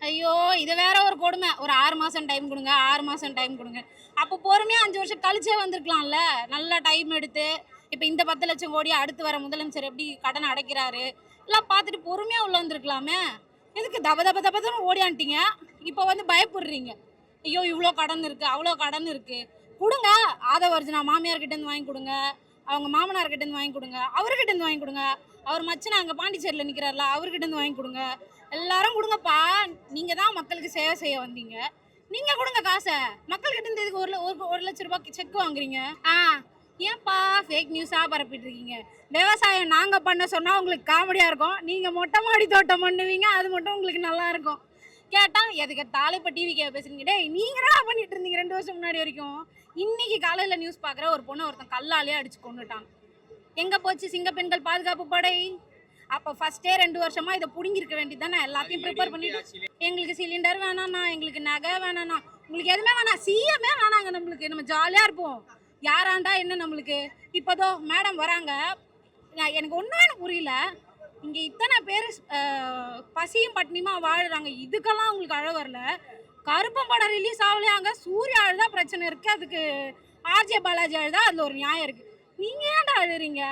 ஐயோ! இது வேற ஒரு கொடுமை. ஒரு 6 மாசம் டைம் குடுங்க, 6 மாசம் டைம் குடுங்க. அப்போ பொறுமையா 5 வருஷம் கழிச்சே வந்திருக்கலாம்ல. நல்லா டைம் எடுத்து, இப்ப இந்த 10,00,000 கோடி அடுத்து வர முதலமைச்சர் எப்படி கடன் அடைக்கிறாரு, எல்லாம் பார்த்துட்டு பொறுமையா உள்ள வந்திருக்கலாமே. எதுக்கு தப தப தபன்னு ஓடியான்ட்டீங்க. இப்போ வந்து பயப்படுறீங்க. ஐயோ! இவ்ளோ கடன் இருக்கு, அவ்ளோ கடன் இருக்கு. குடுங்க. ஆதவர்ஜுனா மாமியார்கிட்டேருந்து வாங்கி குடுங்க. அவங்க மாமனார்கிட்டேருந்து வாங்கி குடுங்க. அவர்கிட்டேருந்து வாங்கி குடுங்க. அவர் மச்சன அங்க பாண்டிச்சேரியில நிக்கிறார்ல, அவர்கிட்டேருந்து வாங்கி குடுங்க. எல்லாரும் குடுங்கப்பா. நீங்க தான் மக்களுக்கு சேவை செய்ய வந்தீங்க. நீங்க குடுங்க காச. மக்கள்கிட்ட இருந்து எதுக்கு ஒரு லட்சம் ரூபாய்க்கு செக் வாங்குறீங்க? ஏன்பா ஃபேக் நியூஸா பரப்பிட்டு இருக்கீங்க? விவசாயம் நாங்க பண்ண சொன்னா உங்களுக்கு காமெடியா இருக்கும். நீங்க மொட்டை மாடி தோட்டம் பண்ணுவீங்க, அது மட்டும் உங்களுக்கு நல்லா இருக்கும். கேட்டா எதுக்கு தாலைப்ப டிவி பேசுறீங்க? டேய் நீங்க என்ன பண்ணிட்டு இருந்தீங்க 2 வருஷம் முன்னாடி வரைக்கும்? இன்னைக்கு காலையில நியூஸ் பாக்குற ஒரு பொண்ணு ஒருத்தன் கல்லாலேயே அடிச்சு கொண்டுட்டான். எங்க போச்சு சிங்க பெண்கள் பாதுகாப்பு படை? அப்போ ஃபர்ஸ்டே 2 வருஷமா இதை புடுங்கிருக்க வேண்டியதானே. எல்லாத்தையும் ப்ரிப்பேர் பண்ணிட்டு எங்களுக்கு சிலிண்டர் வேணாண்ணா, எங்களுக்கு நகை வேணாண்ணா, உங்களுக்கு எதுவுமே வேணாம், சிஎம்மே வேணாங்க, நம்மளுக்கு நம்ம ஜாலியா இருப்போம், யாராண்டா என்ன நம்மளுக்கு. இப்போதோ மேடம் வராங்க. எனக்கு ஒன்றும் புரியல. இங்கே இத்தனை பேர் பசியும் பட்டினியுமா வாழ்றாங்க, இதுக்கெல்லாம் உங்களுக்கு அழ வரல. கருப்பம் படம் ரிலீஸ் ஆகலையாங்க, சூர்யா அழுதா பிரச்சனை இருக்கு, அதுக்கு ஆர்ஜே பாலாஜி அழுதா அதில் ஒரு நியாயம் இருக்கு. நீங்க ஏன்டா அழுறீங்க?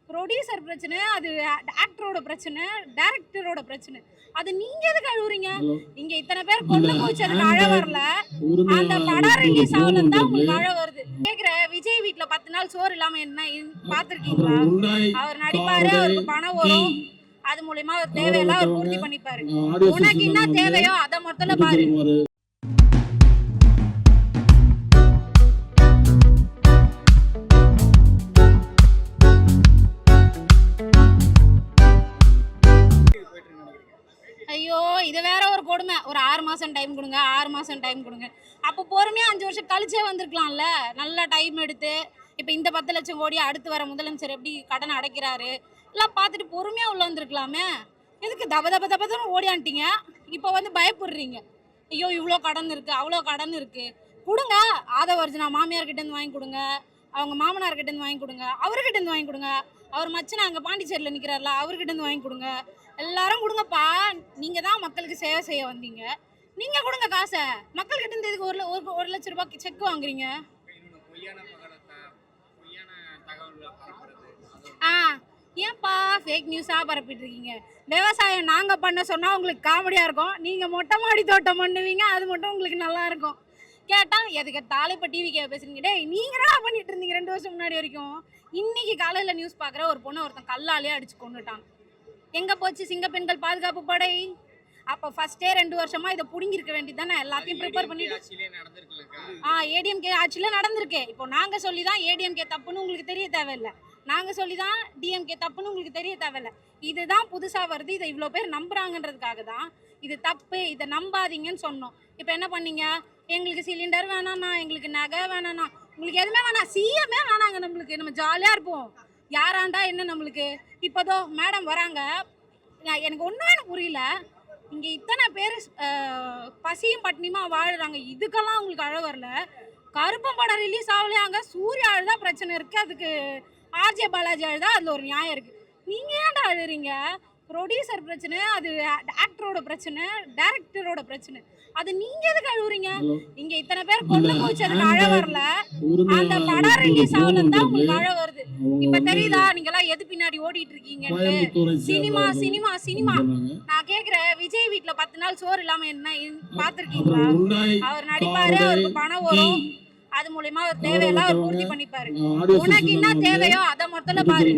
ப்ரொடியூசர் பிரச்சனை, அது ஆக்டரோட பிரச்சனை, டைரக்டரோட பிரச்சனை, அது நீங்க எதுக்கு அழுவுறீங்க? இங்க இத்தனை பேர் கொண்டு போச்சு, அதுக்கு அழ வரல. அந்த படம் ரிலீஸ் ஆகலன்னு தான் உங்களுக்கு அழ வருது. கேக்குற விஜய் வீட்டுல 10 நாள் சோறு இல்லாம என்ன பாத்துருக்கீங்களா? அவர் நடிப்பாரு, அவருக்கு பணம் வரும், அது மூலியமா அவர் தேவையெல்லாம் அவர் பூர்த்தி பண்ணிப்பாரு. உனக்கு என்ன தேவையோ அதை மொத்தல பாரு. ஐயோ! இது வேற ஒரு கொடுமை. ஒரு 6 மாசம் டைம் குடுங்க, 6 மாசம் டைம் குடுங்க. அப்போ பொறுமையா 5 வருஷம் கழிச்சே வந்திருக்கலாம்ல. நல்லா டைம் எடுத்து, இப்ப இந்த 10,00,000 கோடி அடுத்து வர முதலமைச்சர் எப்படி கடன் அடைக்கிறாரு, எல்லாம் பார்த்துட்டு பொறுமையா உள்ள வந்திருக்கலாமே. எதுக்கு தப தப தபன்னு ஓடியான்ட்டீங்க. இப்போ வந்து பயப்படுறீங்க. ஐயோ! இவ்ளோ கடன் இருக்கு, அவ்ளோ கடன் இருக்கு. குடுங்க. ஆதவர்ஜுனா மாமியார்கிட்டேருந்து வாங்கி குடுங்க. அவங்க மாமனார்கிட்டேருந்து வாங்கி குடுங்க. அவர்கிட்டேருந்து வாங்கி குடுங்க. அவர் மச்சன அங்க பாண்டிச்சேரியில நிக்கிறார்ல, அவர்கிட்டேருந்து வாங்கி குடுங்க. எல்லாரும் குடுங்கப்பா. நீங்க தான் மக்களுக்கு சேவை செய்ய வந்தீங்க. நீங்க குடுங்க காச. மக்கள்கிட்ட இருந்து எதுக்கு ஒரு லட்சம் ரூபாய்க்கு செக் வாங்குறீங்க? ஏன்பா ஃபேக் நியூஸா பரப்பிட்டு இருக்கீங்க? விவசாயம் நாங்க பண்ண சொன்னா உங்களுக்கு காமெடியா இருக்கும். நீங்க மொட்டை மாடி தோட்டம் பண்ணுவீங்க, அது மட்டும் உங்களுக்கு நல்லா இருக்கும். கேட்டா எதுக்கு தாலைப்ப டிவி பேசுறீங்க? டேய் நீங்க என்ன பண்ணிட்டு இருந்தீங்க 2 வருஷம் முன்னாடி வரைக்கும்? இன்னைக்கு காலையில நியூஸ் பாக்குற ஒரு பொண்ணு ஒருத்தன் கல்லாலேயே அடிச்சு கொண்டுட்டான். எங்க போச்சு சிங்க பெண்கள் பாதுகாப்பு படை? அப்போ ஃபர்ஸ்டே 2 வருஷமா இதை புடுங்கிருக்க வேண்டியதானே. எல்லாத்தையும் ப்ரிப்பேர் பண்ணிட்டு ஏடிஎம்கே ஆட்சியில நடந்திருக்கு. இப்போ நாங்க சொல்லிதான் ஏடிஎம்கே தப்புன்னு உங்களுக்கு தெரிய தேவையில்லை. நாங்க சொல்லிதான் டிஎம்கே தப்புன்னு உங்களுக்கு தெரிய தேவையில்லை. இதுதான் புதுசா வருது, இதை இவ்வளோ பேர் நம்புறாங்கன்றதுக்காக தான் இது தப்பு, இதை நம்பாதீங்கன்னு சொன்னோம். இப்போ என்ன பண்ணீங்க? எங்களுக்கு சிலிண்டர் வேணாண்ணா, எங்களுக்கு நகை வேணாண்ணா, உங்களுக்கு எதுவுமே வேணாம், சிஎம்மே வேணாங்க, நம்மளுக்கு நம்ம ஜாலியா இருப்போம், யாராண்டா என்ன நம்மளுக்கு. இப்போதோ மேடம் வராங்க. எனக்கு ஒன்றும் புரியல. இங்கே இத்தனை பேர் பசியும் பட்டினியுமா வாழ்றாங்க, இதுக்கெல்லாம் உங்களுக்கு அழ வரல. கருப்பம் படம் ரிலீஸ் ஆகலையாங்க, சூர்யா அழுதா பிரச்சனை இருக்கு, அதுக்கு ஆர்ஜே பாலாஜி அழுதா அதில் ஒரு நியாயம் இருக்கு. நீங்க ஏன்டா அழுறீங்க? ப்ரொடியூசர் பிரச்சனை, அது ஆக்டரோட பிரச்சனை, டைரக்டரோட பிரச்சனை, அது நீங்க எதுக்கு அழுவுறீங்க? இங்க இத்தனை பேர் கொண்டு போச்சு, அதுக்கு அழ வரல. அந்த படம் ரிலீஸ் ஆகலன்னு தான் உங்களுக்கு அழ வருது. இப்ப தெரியுதா நீங்க எல்லாம் எது பின்னாடி ஓடிட்டு இருக்கீங்கன்னு? Cinema cinema cinema. நான் கேக்குறேன், விஜய் வீட்டுல 10 நாள் சோறு இல்லாம என்ன பாத்துருக்கீங்களா? அவர் நடிப்பாரு, அவருக்கு பணம் வரும், அது மூலியமா அவர் தேவையெல்லாம் அவர் பூர்த்தி பண்ணிப்பாரு. உனக்கு என்ன தேவையோ அதை மொத்தல பாரு.